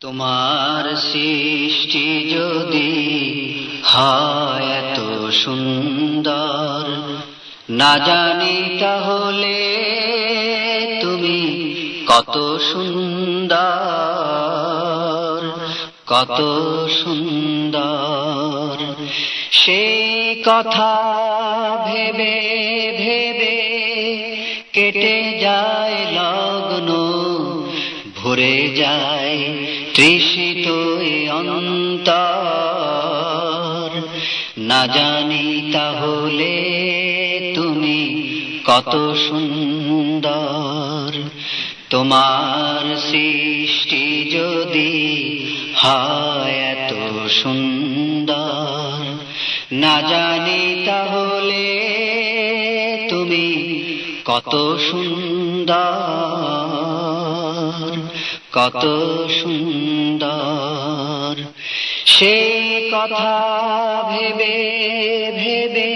তোমার সৃষ্টি যদি হয় এত সুন্দর, না জানি তাহলে তুমি কত সুন্দর, কত সুন্দর। সেই কথা ভেবে ভেবে কেটে যায় লগ্ন, ভরে যায় তৃষিত অন্তর। না জানি তাহলে তুমি কত সুন্দর। তোমার সৃষ্টি যদি হয় এত সুন্দর, না জানি তাহলে তুমি কত সুন্দর, কত সুন্দর। সেই কথা ভেবে ভেবে,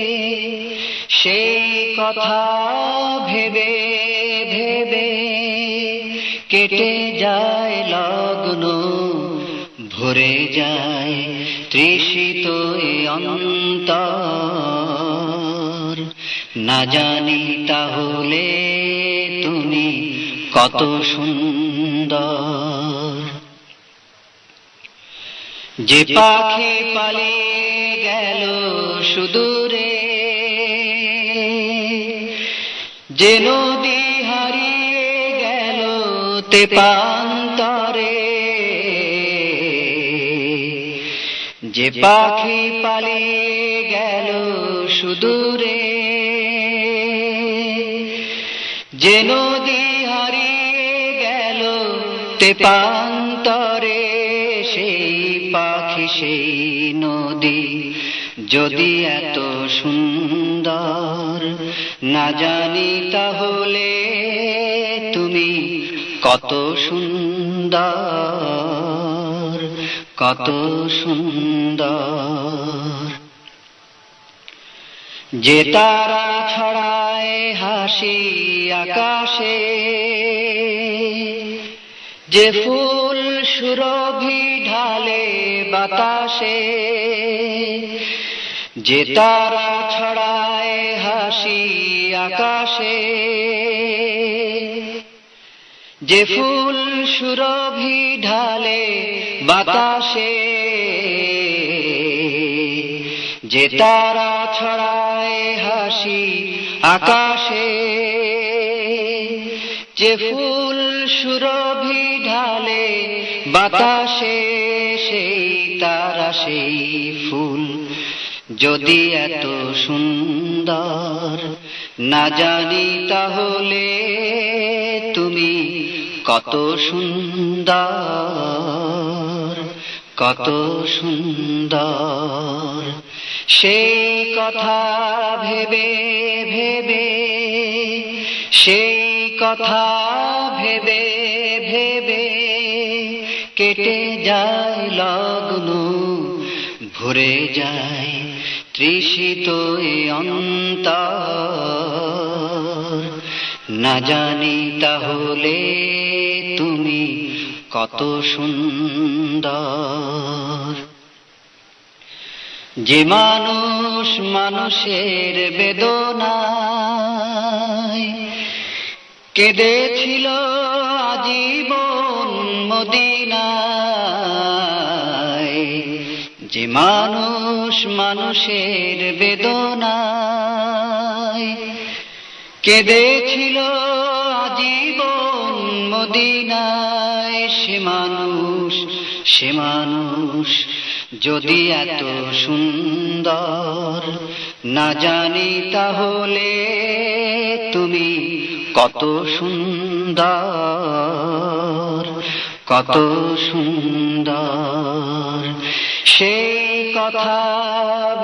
সেই কথা ভেবে ভেবে কেটে যায় লগ্ন, ভরে যায় তৃষিত অন্তর। না জানি তাহলে তুমি কত সুন্দর। যে পাখি পালিয়ে গেল সুদূরে, যে নদী হারিয়ে গেল তেপান্তরে, যে পাখি পালিয়ে গেল সুদূরে, যে নদী হারিয়ে গেল তেপান্তরে, সেই পাখি সেই নদী যদি এত সুন্দর, না জানি তাহলে তুমি কত সুন্দর, কত সুন্দর। যে তারা ছড়ায় হাসি আকাশে, যে ফুল সুরভি ঢালে বাতাসে, যে তারা ছড়ায় হাসি আকাশে, যে ফুল সুরভি ঢালে বাতাসে, যে তারা ছড়ায় হাসি আকাশে, যে ফুল সুরভি ঢালে বাতাসে, সেই তারা সেই ফুল যদি এত সুন্দর, না জানি তাহলে তুমি কত সুন্দর, কত সুন্দর। সেই কথা ভেবে ভেবে, সেই কথা ভেবে ভেবে কেটে যায় লগ্ন, ভরে যায় তৃষিত অন্তর। না জানি তাহলে তুমি কত সুন্দর। যে মানুষ মানুষের বেদনায় কেঁদেছিল আজীবন মদিনায়, যে মানুষ মানুষের বেদনায় কেঁদেছিল আজীবন মদিনায়, সে মানুষ, সে মানুষ যদি এত সুন্দর, না জানি তাহলে তুমি কত সুন্দর, কত সুন্দর। সেই কথা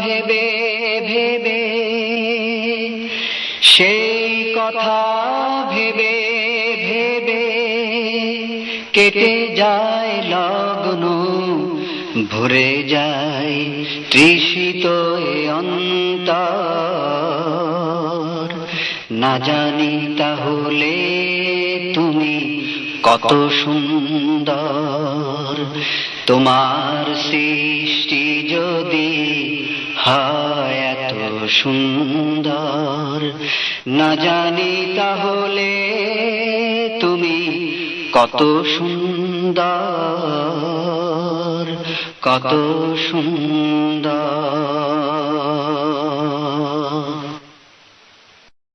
ভেবে ভেবে, সেই কথা ভেবে ভেবে কেটে যায় লগ্ন, ভরে যায় তৃষিত অন্তর। না জানি তাহলে তুমি কত সুন্দর। তোমার সৃষ্টি যদি হয় এত সুন্দর, না জানি তাহলে তুমি কত সুন্দর, কত সুন্দর।